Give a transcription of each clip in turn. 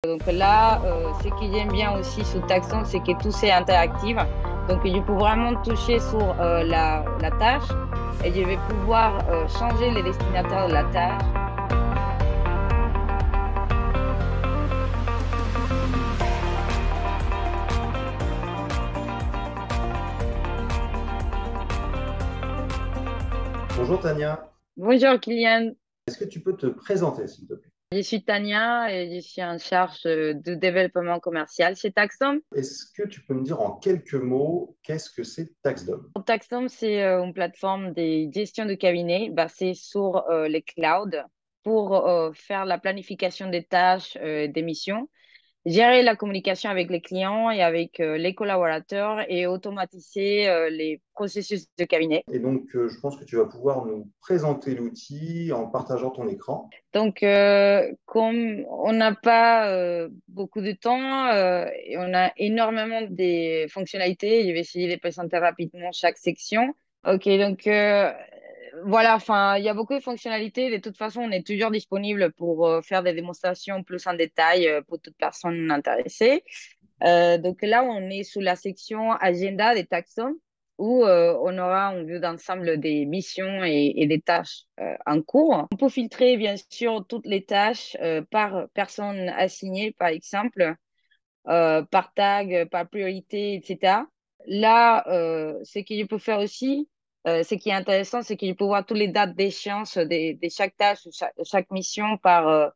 Donc là, ce que j'aime bien aussi sur Taxon, c'est que tout c'est interactif. Donc je peux vraiment toucher sur la tâche et je vais pouvoir changer le destinataire de la tâche. Bonjour Tania, Bonjour Kylian, est-ce que tu peux te présenter s'il te plaît? je suis Tania et je suis en charge du développement commercial chez Taxom. Est-ce que tu peux me dire en quelques mots qu'est-ce que c'est TaxDom? Taxom, c'est une plateforme de gestion de cabinet basée sur les clouds pour faire la planification des tâches, des missions, gérer la communication avec les clients et avec les collaborateurs et automatiser les processus de cabinet. Et donc je pense que tu vas pouvoir nous présenter l'outil en partageant ton écran. Donc, comme on n'a pas beaucoup de temps et on a énormément de fonctionnalités, je vais essayer de présenter rapidement chaque section. Ok, donc voilà, enfin, il y a beaucoup de fonctionnalités. De toute façon, on est toujours disponible pour faire des démonstrations plus en détail pour toute personne intéressée. Donc là, on est sous la section agenda des taxons où on aura une vue d'ensemble des missions et des tâches en cours. On peut filtrer, bien sûr, toutes les tâches par personne assignée, par exemple, par tag, par priorité, etc. Là, ce que je peux faire aussi, ce qui est intéressant, c'est que je peux voir toutes les dates d'échéance de chaque tâche, chaque mission par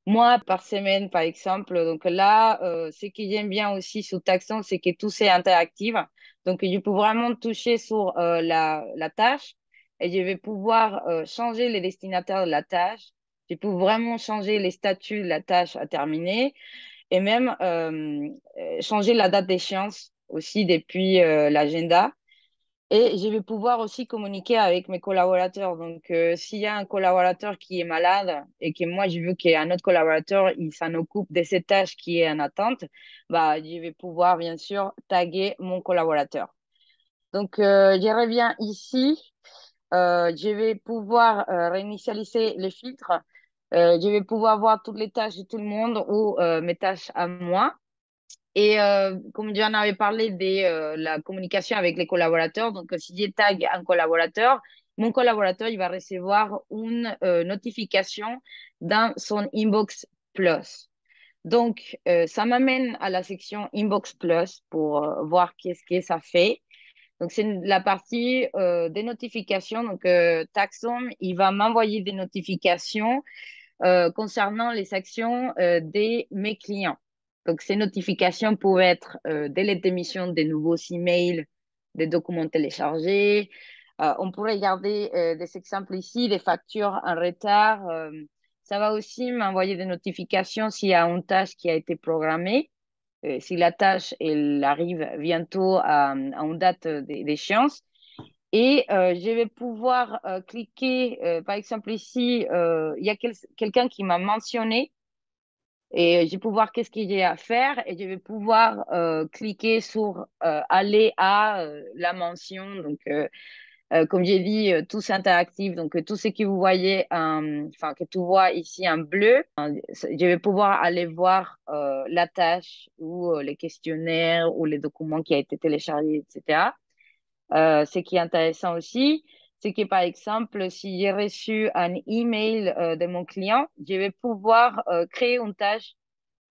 mois, par semaine, par exemple. Donc là, ce que j'aime bien aussi sur Taxon, c'est que tout c'est interactif. Donc, je peux vraiment toucher sur la tâche et je vais pouvoir changer les destinataires de la tâche. Je peux vraiment changer les statuts de la tâche à terminer et même changer la date d'échéance aussi depuis l'agenda. Et je vais pouvoir aussi communiquer avec mes collaborateurs. Donc, s'il y a un collaborateur qui est malade et que moi, je veux qu'un autre collaborateur, il s'en occupe de cette tâche qui est en attente, bah, je vais pouvoir, bien sûr, taguer mon collaborateur. Donc, je reviens ici. Je vais pouvoir réinitialiser les filtres. Je vais pouvoir voir toutes les tâches de tout le monde ou mes tâches à moi. Et comme j'en avais parlé de la communication avec les collaborateurs, donc si je tag un collaborateur, mon collaborateur il va recevoir une notification dans son Inbox Plus. Donc, ça m'amène à la section Inbox Plus pour voir qu'est-ce que ça fait. Donc, c'est la partie des notifications. Donc, Taxom, il va m'envoyer des notifications concernant les actions de mes clients. Donc, ces notifications peuvent être délai d'émission des nouveaux emails, des documents téléchargés. On pourrait regarder des exemples ici, des factures en retard. Ça va aussi m'envoyer des notifications s'il y a une tâche qui a été programmée. Si la tâche elle arrive bientôt à une date d'échéance. Et je vais pouvoir cliquer, par exemple ici, il y a quelqu'un qui m'a mentionné et je vais pouvoir qu'est-ce qu'il y a à faire et je vais pouvoir cliquer sur aller à la mention. Donc, comme j'ai dit, tout c'est interactif. Donc, tout ce que vous voyez, enfin, que tu vois ici en bleu, je vais pouvoir aller voir la tâche ou les questionnaires ou les documents qui ont été téléchargés, etc. Ce qui est intéressant aussi, c'est que par exemple, si j'ai reçu un email de mon client, je vais pouvoir créer une tâche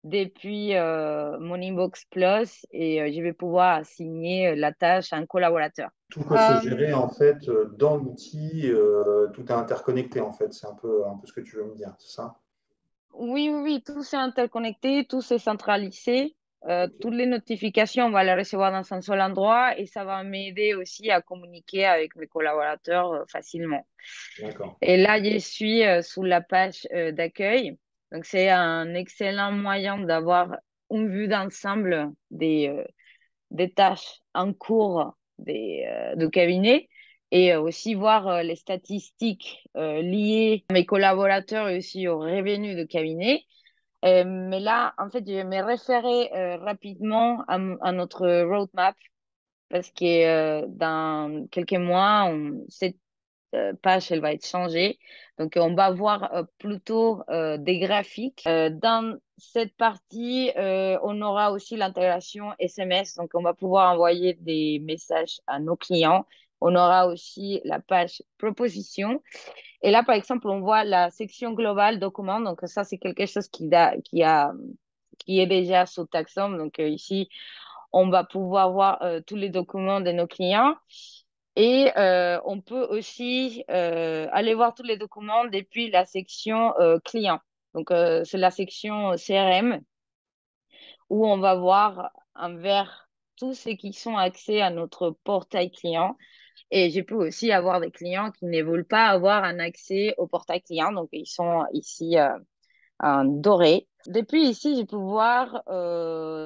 depuis mon Inbox Plus et je vais pouvoir assigner la tâche à un collaborateur. Tout peut se Euh, gérer en fait dans l'outil, tout est interconnecté en fait, c'est un peu ce que tu veux me dire, c'est ça? oui, oui, oui, tout c'est interconnecté, tout c'est centralisé. Ok, Toutes les notifications, on va les recevoir dans un seul endroit et ça va m'aider aussi à communiquer avec mes collaborateurs facilement. d'accord. Et là, je suis sous la page d'accueil. Donc, c'est un excellent moyen d'avoir une vue d'ensemble des tâches en cours du cabinet et aussi voir les statistiques liées à mes collaborateurs et aussi aux revenus du cabinet. Mais là, en fait, je vais me référer rapidement à notre roadmap parce que dans quelques mois, page, elle va être changée. Donc, on va voir plutôt des graphiques. Dans cette partie, on aura aussi l'intégration SMS. Donc, on va pouvoir envoyer des messages à nos clients. On aura aussi la page proposition. Et là, par exemple, on voit la section globale document. Donc, ça, c'est quelque chose qui est déjà sous Taxom. Donc, ici, on va pouvoir voir tous les documents de nos clients. Et on peut aussi aller voir tous les documents depuis la section client. Donc, c'est la section CRM où on va voir envers tous ceux qui sont accès à notre portail client. Et je peux aussi avoir des clients qui ne veulent pas avoir un accès au portail client. Donc, ils sont ici en doré. Depuis ici, je peux voir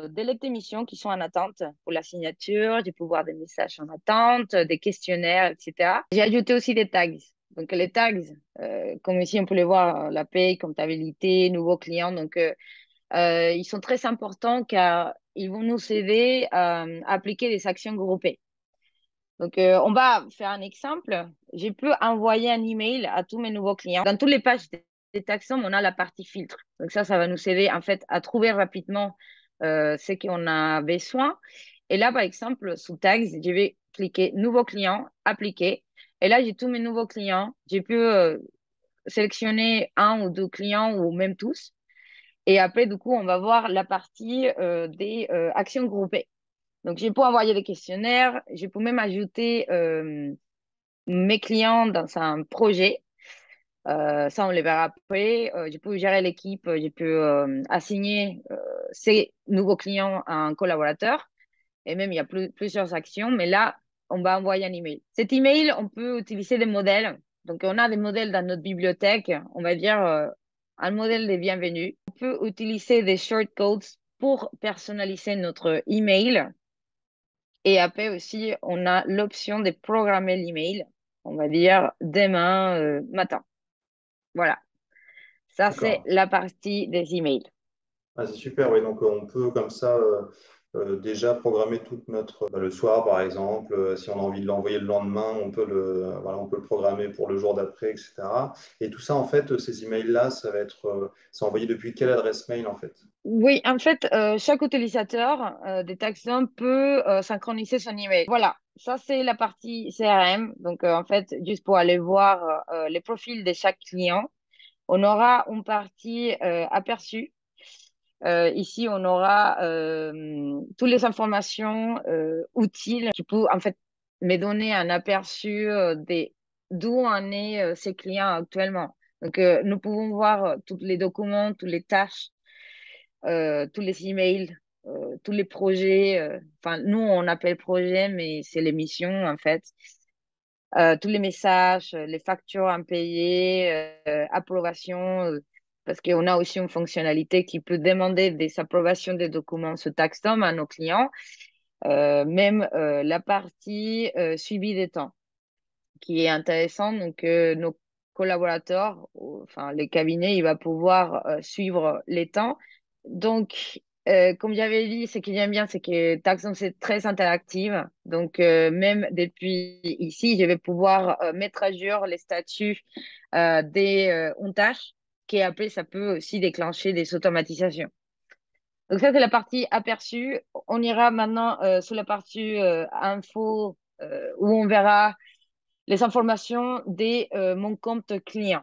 des lettres d'émission qui sont en attente pour la signature. Je peux voir des messages en attente, des questionnaires, etc. J'ai ajouté aussi des tags. Donc, les tags, comme ici, on peut les voir, la paye, comptabilité, nouveaux clients. Donc, ils sont très importants car ils vont nous aider à appliquer des actions groupées. Donc, on va faire un exemple. Je peux envoyer un email à tous mes nouveaux clients. Dans toutes les pages des taxons, on a la partie filtre. Donc, ça va nous aider en fait à trouver rapidement ce qu'on a besoin. Et là, par exemple, sous tags, je vais cliquer nouveau client, appliquer. Et là, j'ai tous mes nouveaux clients. J'ai pu sélectionner un ou deux clients ou même tous. Et après, du coup, on va voir la partie des actions groupées. Donc, j'ai pu envoyer des questionnaires, j'ai pu même ajouter mes clients dans un projet. Ça, on les verra après. J'ai pu gérer l'équipe, j'ai pu assigner ces nouveaux clients à un collaborateur. Et même, il y a plusieurs actions. Mais là, on va envoyer un email. Cet email, on peut utiliser des modèles. Donc, on a des modèles dans notre bibliothèque. On va dire un modèle des bienvenus. On peut utiliser des shortcodes pour personnaliser notre email. Et après aussi, on a l'option de programmer l'email, on va dire demain matin. Voilà, ça c'est D'accord. la partie des emails. Ah, c'est super, oui. Donc, on peut comme ça déjà programmer toute notre. Le soir, par exemple, si on a envie de l'envoyer le lendemain, voilà, on peut le programmer pour le jour d'après, etc. Et tout ça, en fait, ces emails-là, ça va être. C'est envoyé depuis quelle adresse mail, en fait? Oui, en fait, chaque utilisateur des taxons peut synchroniser son email. Voilà, ça c'est la partie CRM. Donc, en fait, juste pour aller voir les profils de chaque client, on aura une partie aperçue. Ici, on aura toutes les informations utiles qui peuvent en fait me donner un aperçu d'où en est ces clients actuellement. Donc, nous pouvons voir tous les documents, toutes les tâches, tous les emails, tous les projets. Enfin, nous, on appelle projet, mais c'est les missions en fait. Tous les messages, les factures impayées, approbation, parce qu'on a aussi une fonctionnalité qui peut demander des approbations des documents sous Taxstom à nos clients, même la partie suivi des temps, qui est intéressant. Donc, nos collaborateurs, enfin, les cabinets, il va pouvoir suivre les temps. Donc, comme j'avais dit, ce que j'aime bien, c'est que Taxon, c'est très interactive. Donc, même depuis ici, je vais pouvoir mettre à jour les statuts des tâches, qui après, ça peut aussi déclencher des automatisations. Donc, ça, c'est la partie aperçue. On ira maintenant sur la partie info, où on verra les informations de mon compte client.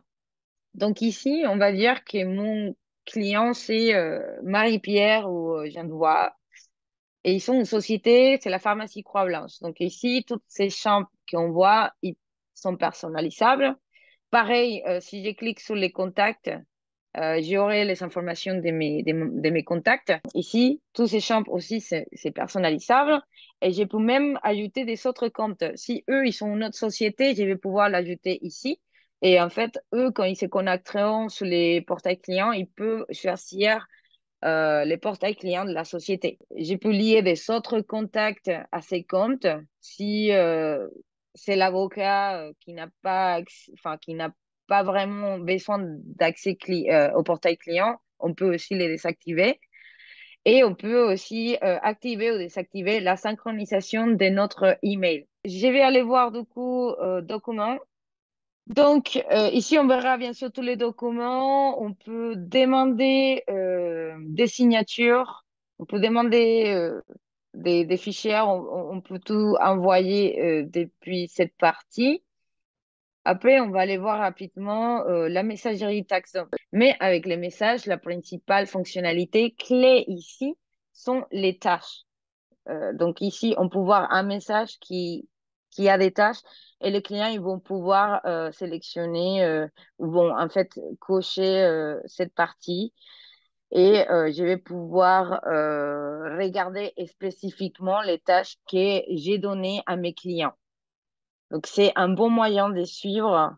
Donc ici, on va dire que mon client, c'est Marie-Pierre ou Jeanne Voix. Et ils sont une société, c'est la pharmacie Croix-Blanche. Donc ici, toutes ces champs qu'on voit, ils sont personnalisables. Pareil, si je clique sur les contacts, j'aurai les informations de mes contacts. Ici, tous ces champs aussi, c'est personnalisable. Et je peux même ajouter des autres comptes. Si eux, ils sont une autre société, je vais pouvoir l'ajouter ici. Et en fait, eux, quand ils se connecteront sur les portails clients, ils peuvent choisir les portails clients de la société. Je peux lier des autres contacts à ces comptes si c'est l'avocat enfin, qui n'a pas vraiment besoin d'accès au portail client. On peut aussi les désactiver. Et on peut aussi activer ou désactiver la synchronisation de notre email. Je vais aller voir du coup documents. Donc, ici, on verra bien sûr tous les documents. On peut demander des signatures. On peut demander des fichiers. On peut tout envoyer depuis cette partie. Après, on va aller voir rapidement la messagerie Taxon. Mais avec les messages, la principale fonctionnalité clé ici sont les tâches. Donc ici, on peut voir un message qui a des tâches et les clients ils vont pouvoir sélectionner ou vont en fait cocher cette partie et je vais pouvoir regarder spécifiquement les tâches que j'ai données à mes clients. Donc c'est un bon moyen de suivre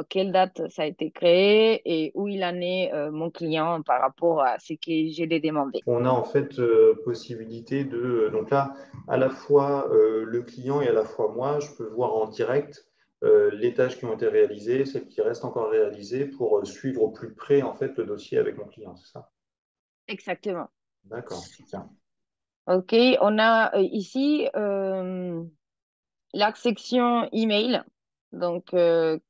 quelle date ça a été créé et où il en est mon client par rapport à ce que je l'ai demandé. On a en fait possibilité de, donc là, à la fois le client et à la fois moi, je peux voir en direct les tâches qui ont été réalisées, celles qui restent encore réalisées pour suivre au plus près en fait le dossier avec mon client, c'est ça? Exactement. D'accord, super. OK, on a ici la section email. Donc,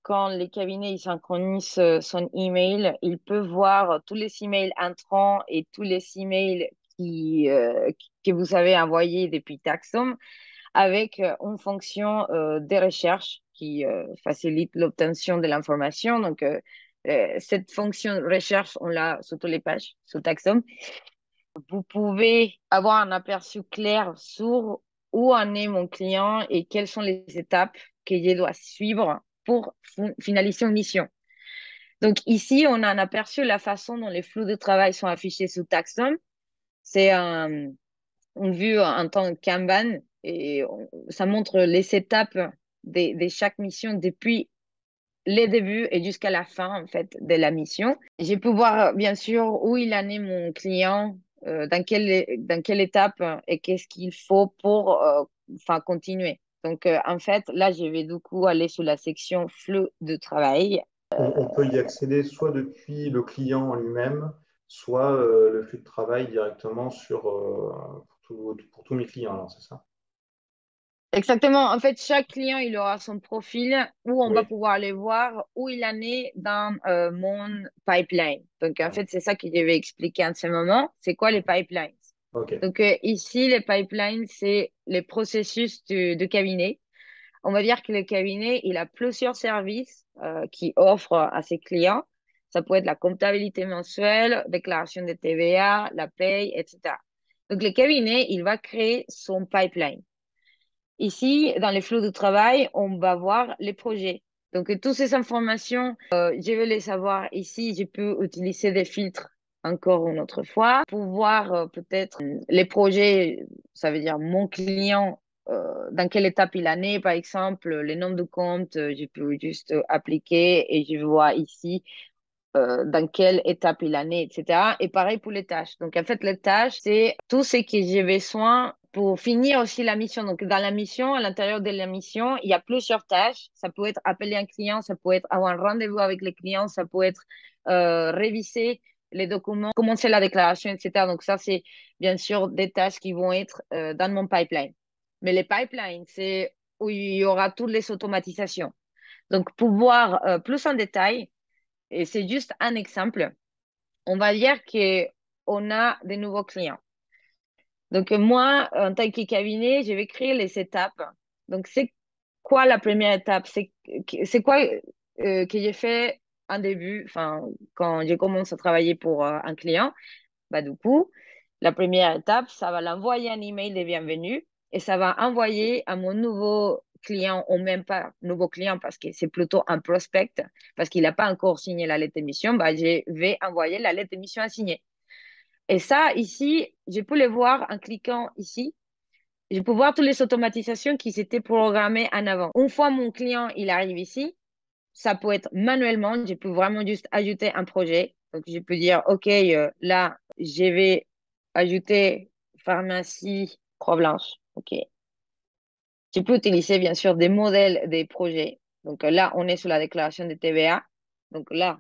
quand les cabinets ils synchronisent son email, il peut voir tous les emails entrants et tous les emails que vous avez envoyés depuis Taxom avec une fonction de recherche qui facilite l'obtention de l'information. Donc, cette fonction de recherche, on l'a sur toutes les pages, sur Taxom. Vous pouvez avoir un aperçu clair sur où en est mon client et quelles sont les étapes que je dois suivre pour finaliser une mission. Donc ici, on a un aperçu de la façon dont les flux de travail sont affichés sous Taxon. C'est une vue en tant que Kanban et ça montre les étapes de chaque mission depuis les débuts et jusqu'à la fin en fait de la mission. Je peux voir bien sûr où il en est mon client, dans quelle étape et qu'est-ce qu'il faut pour enfin continuer. Donc en fait là je vais du coup aller sur la section flux de travail. On peut y accéder soit depuis le client en lui-même, soit le flux de travail directement sur, pour tous mes clients, alors c'est ça? Exactement. En fait, chaque client, il aura son profil où on va Oui, pouvoir aller voir où il en est dans mon pipeline. Donc, en fait, c'est ça que je vais expliquer en ce moment. C'est quoi les pipelines? ok. Donc, ici, les pipelines, c'est les processus de cabinet. On va dire que le cabinet, il a plusieurs services qu'il offre à ses clients. Ça peut être la comptabilité mensuelle, déclaration de TVA, la paye, etc. Donc, le cabinet, il va créer son pipeline. Ici, dans les flux de travail, on va voir les projets. Donc, toutes ces informations, je vais les savoir ici. Je peux utiliser des filtres encore une autre fois pour voir peut-être les projets, ça veut dire mon client, dans quelle étape il en est, par exemple, les nombres de comptes, je peux juste appliquer et je vois ici dans quelle étape il en est, etc. Et pareil pour les tâches. Donc, en fait, les tâches, c'est tout ce que j'ai besoin pour finir aussi la mission. Donc, dans la mission, à l'intérieur de la mission, il y a plusieurs tâches. Ça peut être appeler un client, ça peut être avoir un rendez-vous avec le client, ça peut être réviser les documents, commencer la déclaration, etc. Donc, ça, c'est bien sûr des tâches qui vont être dans mon pipeline. Mais les pipelines, c'est où il y aura toutes les automatisations. Donc, pour voir plus en détail, et c'est juste un exemple. On va dire qu'on a des nouveaux clients. Donc, moi, en tant que cabinet, je vais créer les étapes. Donc, c'est quoi la première étape? C'est quoi que j'ai fait en début, enfin, quand je commence à travailler pour un client? Bah, du coup, la première étape, ça va l'envoyer un email de bienvenue et ça va envoyer à mon nouveau client, ou même pas nouveau client parce que c'est plutôt un prospect, parce qu'il n'a pas encore signé la lettre d'émission, bah, je vais envoyer la lettre d'émission à signer. Et ça, ici, je peux le voir en cliquant ici. Je peux voir toutes les automatisations qui s'étaient programmées en avant. Une fois mon client, il arrive ici, ça peut être manuellement. Je peux vraiment juste ajouter un projet. Donc, je peux dire, OK, là, je vais ajouter pharmacie Croix-Blanche. OK. Je peux utiliser, bien sûr, des modèles des projets. Donc, là, on est sur la déclaration de TVA. Donc, là,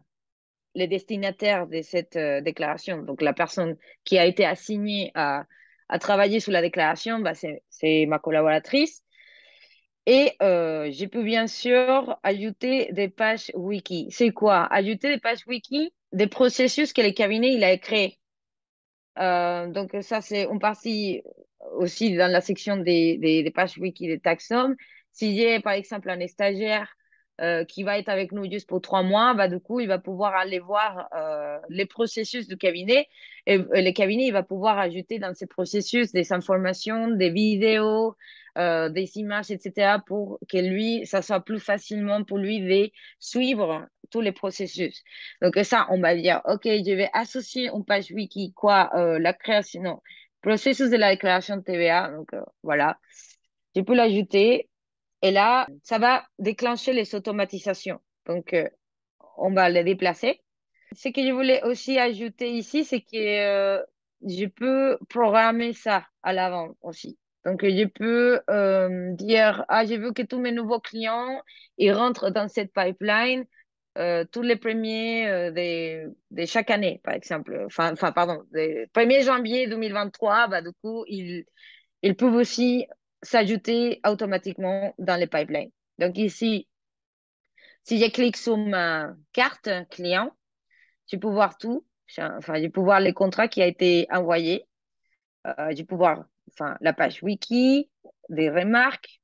les destinataires de cette déclaration, donc la personne qui a été assignée à travailler sur la déclaration, bah, c'est ma collaboratrice. Et j'ai pu bien sûr ajouter des pages wiki. C'est quoi? Ajouter des pages wiki, des processus que le cabinet il a créés. Donc ça, c'est une partie aussi dans la section des pages wiki des taxomes. Si j'ai par exemple un stagiaire qui va être avec nous juste pour 3 mois, bah, du coup, il va pouvoir aller voir les processus du cabinet et le cabinet, il va pouvoir ajouter dans ces processus des informations, des vidéos, des images, etc. pour que lui, ça soit plus facilement pour lui de suivre tous les processus. Donc ça, on va dire, OK, je vais associer une page wiki, quoi, la création, non, processus de la déclaration de TVA. Donc voilà, je peux l'ajouter. Et là, ça va déclencher les automatisations. Donc, on va les déplacer. Ce que je voulais aussi ajouter ici, c'est que je peux programmer ça à l'avant aussi. Donc, je peux dire, ah, je veux que tous mes nouveaux clients, ils rentrent dans cette pipeline tous les premiers de chaque année, par exemple. Enfin, pardon, le 1er janvier 2023, bah, du coup, ils peuvent aussi s'ajouter automatiquement dans les pipelines. Donc ici, si je clique sur ma carte client, je peux voir tout. Enfin, je peux voir les contrats qui a été envoyé. Je peux voir enfin, la page wiki, des remarques,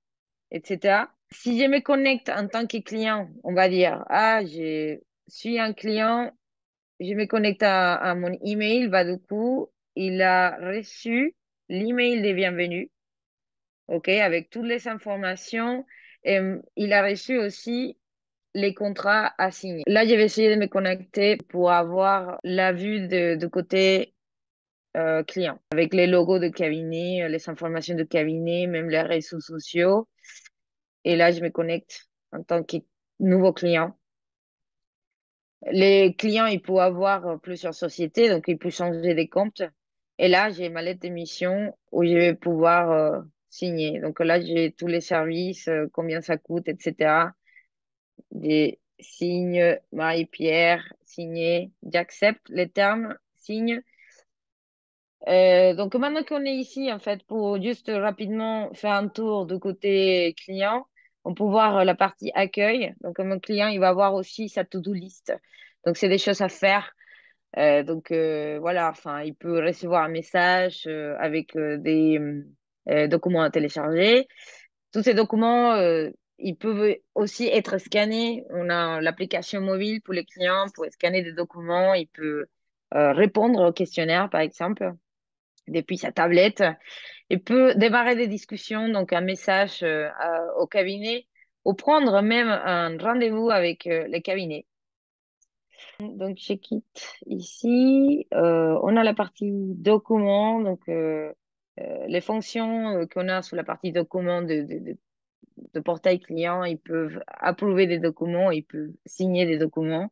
etc. Si je me connecte en tant que client, on va dire, ah, je suis un client, je me connecte à mon email, bah, du coup, il a reçu l'email de bienvenue, OK, avec toutes les informations. Et il a reçu aussi les contrats à signer. Là, je vais essayer de me connecter pour avoir la vue de côté client, avec les logos de cabinet, les informations de cabinet, même les réseaux sociaux. Et là, je me connecte en tant que nouveau client. Les clients, ils peuvent avoir plusieurs sociétés, donc ils peuvent changer des comptes. Et là, j'ai ma lettre d'émission où je vais pouvoir signer. Donc là, j'ai tous les services, combien ça coûte, etc. Des signes, Marie-Pierre, signé, j'accepte les termes, signe. Donc maintenant qu'on est ici, en fait, pour juste rapidement faire un tour de côté client, on peut voir la partie accueil. Donc mon client, il va avoir aussi sa to-do list. Donc c'est des choses à faire. Donc voilà, enfin, il peut recevoir un message avec des documents à télécharger. Tous ces documents, ils peuvent aussi être scannés. On a l'application mobile pour les clients pour scanner des documents. Il peut répondre au questionnaire, par exemple, depuis sa tablette. Il peut démarrer des discussions, donc un message au cabinet ou prendre même un rendez-vous avec le cabinet. Donc, je quitte ici. On a la partie documents, donc les fonctions qu'on a sous la partie documents de portail client, ils peuvent approuver des documents, ils peuvent signer des documents.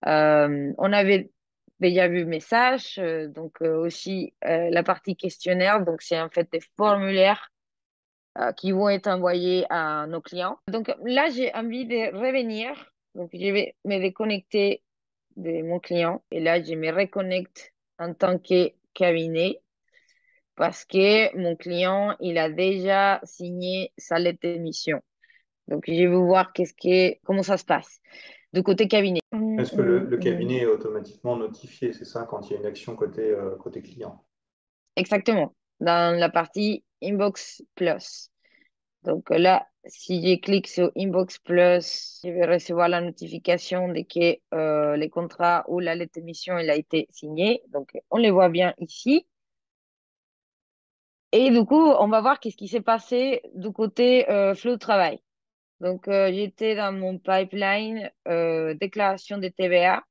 On avait déjà vu message, donc aussi la partie questionnaire, donc c'est en fait des formulaires qui vont être envoyés à nos clients. Donc là, j'ai envie de revenir, donc je vais me déconnecter de mon client et là, je me reconnecte en tant que cabinet parce que mon client, il a déjà signé sa lettre d'émission. Donc, je vais voir comment ça se passe du côté cabinet. Est-ce que le cabinet est automatiquement notifié, c'est ça, quand il y a une action côté client? Exactement, dans la partie Inbox Plus. Donc là, si je clique sur Inbox Plus, je vais recevoir la notification de que le contrat ou la lettre d'émission il a été signé. Donc, on les voit bien ici. Et du coup, on va voir qu'est-ce qui s'est passé du côté flux de travail. Donc, j'étais dans mon pipeline déclaration de TVA.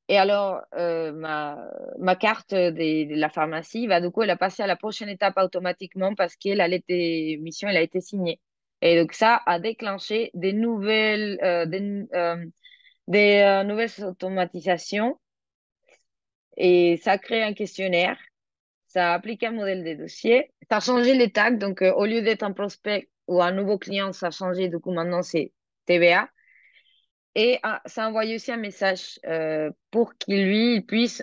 Et alors, ma carte de la pharmacie, du coup, elle a passé à la prochaine étape automatiquement parce que la lettre d'émission, elle a été signée. Et donc, ça a déclenché des nouvelles automatisations et ça a créé un questionnaire. Ça a appliqué un modèle de dossier. Ça a changé les tags. Donc, au lieu d'être un prospect ou un nouveau client, ça a changé. Du coup, maintenant, c'est TVA. Et ça envoie aussi un message pour qu'il lui il puisse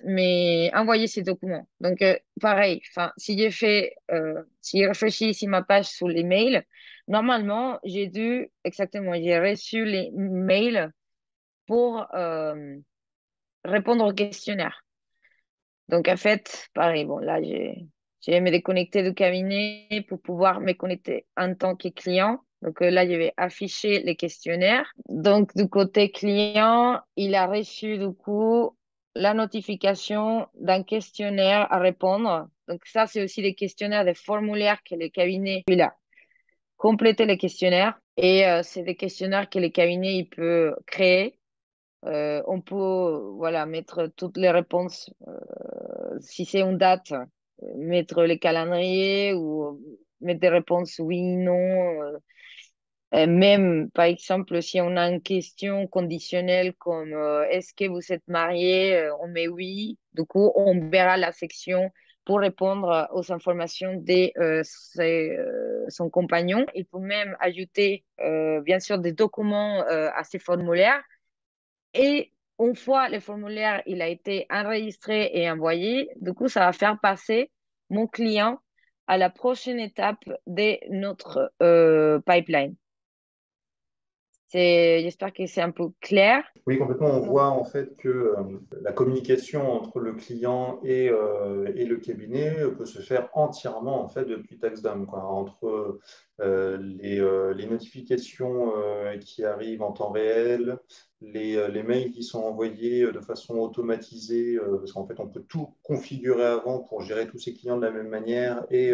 envoyer ses documents. Donc, pareil, enfin, si je réfléchis ici ma page sous les mails, normalement, j'ai reçu les mails pour répondre au questionnaire. Donc, en fait, pareil, bon, là, j'ai me déconnecter du cabinet pour pouvoir me connecter en tant que client. Donc, là, je vais afficher les questionnaires. Donc, du côté client, il a reçu, du coup, la notification d'un questionnaire à répondre. Donc, ça, c'est aussi des questionnaires, des formulaires que le cabinet, il a complété les questionnaires. Et c'est des questionnaires que le cabinet, il peut créer. On peut, voilà, mettre toutes les réponses si c'est une date, mettre les calendriers ou mettre des réponses oui, non. Même, par exemple, si on a une question conditionnelle comme est-ce que vous êtes marié, on met oui. Du coup, on verra la section pour répondre aux informations de son compagnon. Il peut même ajouter, bien sûr, des documents à ces formulaires. Et une fois le formulaire il a été enregistré et envoyé, du coup, ça va faire passer mon client à la prochaine étape de notre pipeline. J'espère que c'est un peu clair. Oui, complètement. On Donc, voit en fait que la communication entre le client et le cabinet peut se faire entièrement en fait depuis TaxDam, quoi. Entre les notifications qui arrivent en temps réel, les mails qui sont envoyés de façon automatisée, parce qu'en fait on peut tout configurer avant pour gérer tous ces clients de la même manière et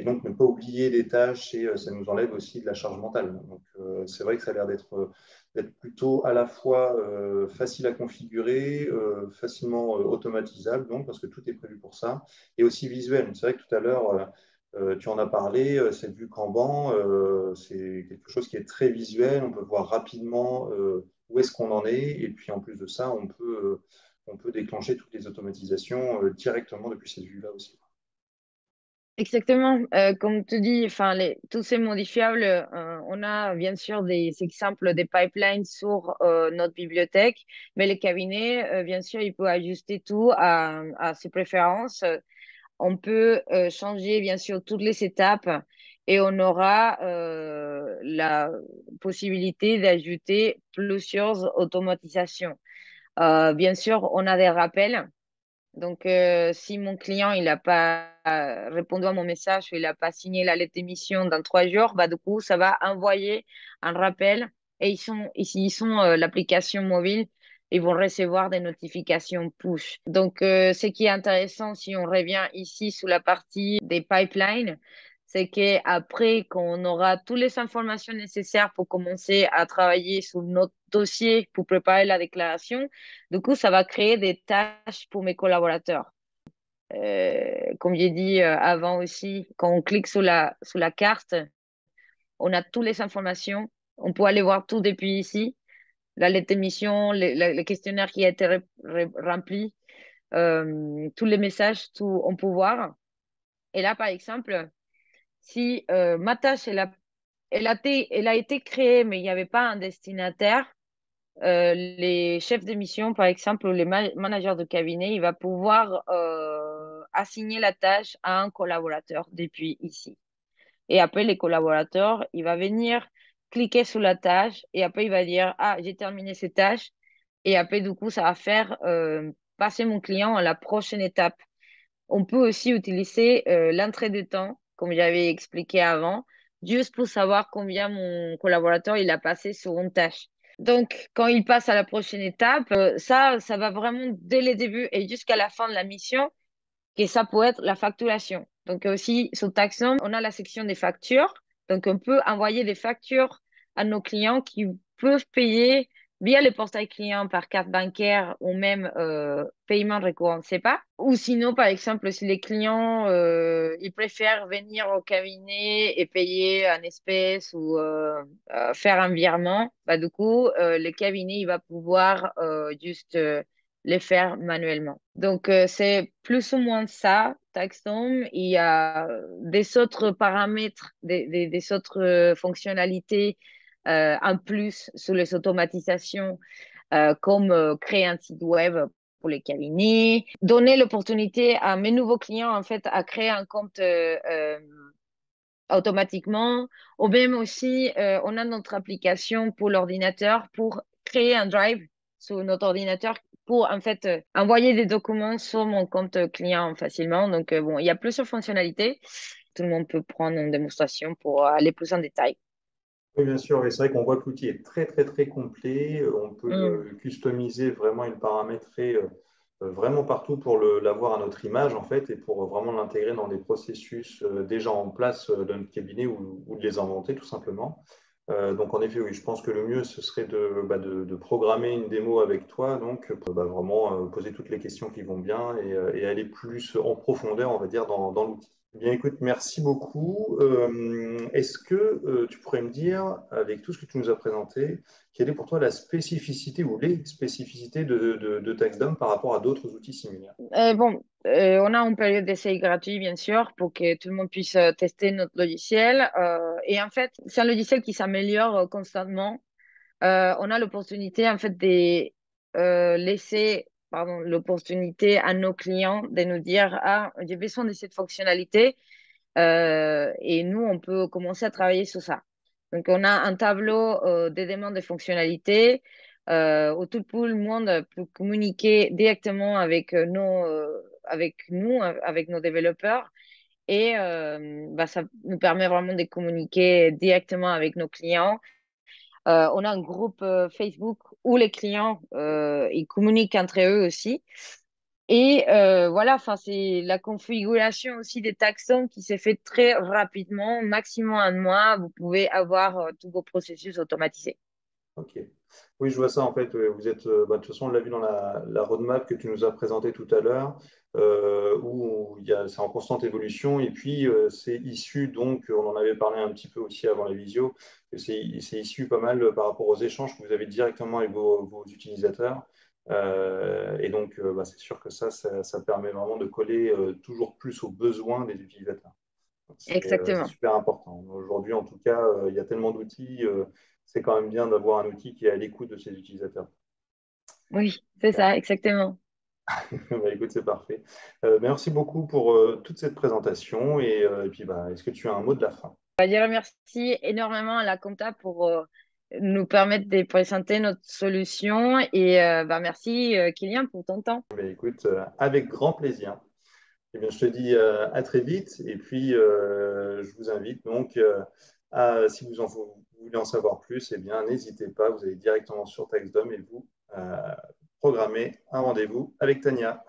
donc ne pas oublier des tâches et ça nous enlève aussi de la charge mentale. Donc c'est vrai que ça a l'air d'être plutôt à la fois facile à configurer, facilement automatisable, donc, parce que tout est prévu pour ça, et aussi visuel. C'est vrai que tout à l'heure, tu en as parlé, cette vue Kanban, c'est quelque chose qui est très visuel, on peut voir rapidement où est-ce qu'on en est, et puis en plus de ça, on peut déclencher toutes les automatisations directement depuis cette vue-là aussi. exactement, comme tu dis, enfin, tous ces modifiables, on a bien sûr des exemples des pipelines sur notre bibliothèque, mais le cabinet, bien sûr, il peut ajuster tout à ses préférences. On peut changer bien sûr toutes les étapes et on aura la possibilité d'ajouter plusieurs automatisations. Bien sûr, on a des rappels. Donc, si mon client il n'a pas répondu à mon message ou il n'a pas signé la lettre d'émission dans 3 jours, bah, du coup, ça va envoyer un rappel et s'ils sont l'application mobile, ils vont recevoir des notifications push. Donc, ce qui est intéressant, si on revient ici sous la partie des pipelines, c'est qu'après qu'on aura toutes les informations nécessaires pour commencer à travailler sur notre dossier pour préparer la déclaration, du coup, ça va créer des tâches pour mes collaborateurs. Comme j'ai dit avant aussi, quand on clique sur la carte, on a toutes les informations. On peut aller voir tout depuis ici. La lettre d'émission, le questionnaire qui a été rempli, tous les messages, tout, on peut voir. Et là, par exemple, si ma tâche, elle a été créée, mais il n'y avait pas un destinataire, les chefs de mission, par exemple, ou les managers de cabinet, il va pouvoir assigner la tâche à un collaborateur depuis ici. Et après, les collaborateurs, il va venir cliquer sur la tâche et après, il va dire, ah, j'ai terminé cette tâche. Et après, du coup, ça va faire passer mon client à la prochaine étape. On peut aussi utiliser l'entrée de temps, comme j'avais expliqué avant, juste pour savoir combien mon collaborateur il a passé sur une tâche. Donc, quand il passe à la prochaine étape, ça va vraiment dès le début et jusqu'à la fin de la mission, que ça peut être la facturation. Donc, aussi, sur Taxon, on a la section des factures. Donc, on peut envoyer des factures à nos clients qui peuvent payer via le portail client par carte bancaire ou même paiement récurrent SEPA. Ou sinon, par exemple, si les clients ils préfèrent venir au cabinet et payer en espèces ou faire un virement, bah, du coup, le cabinet il va pouvoir juste les faire manuellement. Donc, c'est plus ou moins ça, TaxHome. Il y a des autres paramètres, des autres fonctionnalités un plus sur les automatisations comme créer un site web pour les cabinets, donner l'opportunité à mes nouveaux clients en fait à créer un compte automatiquement, ou même aussi on a notre application pour l'ordinateur pour créer un drive sur notre ordinateur pour en fait envoyer des documents sur mon compte client facilement. Donc bon, il y a plusieurs fonctionnalités. Tout le monde peut prendre une démonstration pour aller plus en détail. Oui, bien sûr, et c'est vrai qu'on voit que l'outil est très, très, très complet. On peut Mm. le customiser vraiment et le paramétrer vraiment partout pour l'avoir à notre image, en fait, et pour vraiment l'intégrer dans des processus déjà en place dans notre cabinet ou de les inventer, tout simplement. Donc, en effet, oui, je pense que le mieux, ce serait de programmer une démo avec toi, donc pour vraiment poser toutes les questions qui vont bien et aller plus en profondeur, on va dire, dans l'outil. Eh bien, écoute, merci beaucoup. Est-ce que tu pourrais me dire, avec tout ce que tu nous as présenté, quelle est pour toi la spécificité ou les spécificités de TaxDom par rapport à d'autres outils similaires? Bon, on a une période d'essai gratuit, bien sûr, pour que tout le monde puisse tester notre logiciel. Et en fait, c'est un logiciel qui s'améliore constamment. On a l'opportunité, en fait, de laisser, pardon, l'opportunité à nos clients de nous dire, ah, j'ai besoin de cette fonctionnalité. Et nous, on peut commencer à travailler sur ça. Donc, on a un tableau des demandes de fonctionnalités où tout le monde peut communiquer directement avec avec nous, avec nos développeurs. Et bah, ça nous permet vraiment de communiquer directement avec nos clients. On a un groupe Facebook où les clients ils communiquent entre eux aussi. Et voilà, enfin, c'est la configuration aussi des taxons qui s'est fait très rapidement, maximum un mois. Vous pouvez avoir tous vos processus automatisés. Ok. Oui, je vois ça en fait. Vous êtes, de toute façon, on l'a vu dans la roadmap que tu nous as présentée tout à l'heure, où c'est en constante évolution. Et puis, c'est issu, donc, on en avait parlé un petit peu aussi avant la visio, que c'est issu pas mal par rapport aux échanges que vous avez directement avec vos utilisateurs. Et donc, c'est sûr que ça permet vraiment de coller toujours plus aux besoins des utilisateurs. C'est Exactement. super important. Aujourd'hui, en tout cas, il y a tellement d'outils. C'est quand même bien d'avoir un outil qui est à l'écoute de ses utilisateurs. Oui, c'est Super. ça, exactement. Écoute, c'est parfait. Merci beaucoup pour toute cette présentation. Et puis, est-ce que tu as un mot de la fin? Je remercie énormément à la Compta pour nous permettre de présenter notre solution. Et merci, Kylian, pour ton temps. Écoute, avec grand plaisir. Eh bien, je te dis à très vite. Et puis, je vous invite donc si vous voulez en savoir plus, eh bien, n'hésitez pas. Vous allez directement sur TaxDom et vous programmez un rendez-vous avec Tania.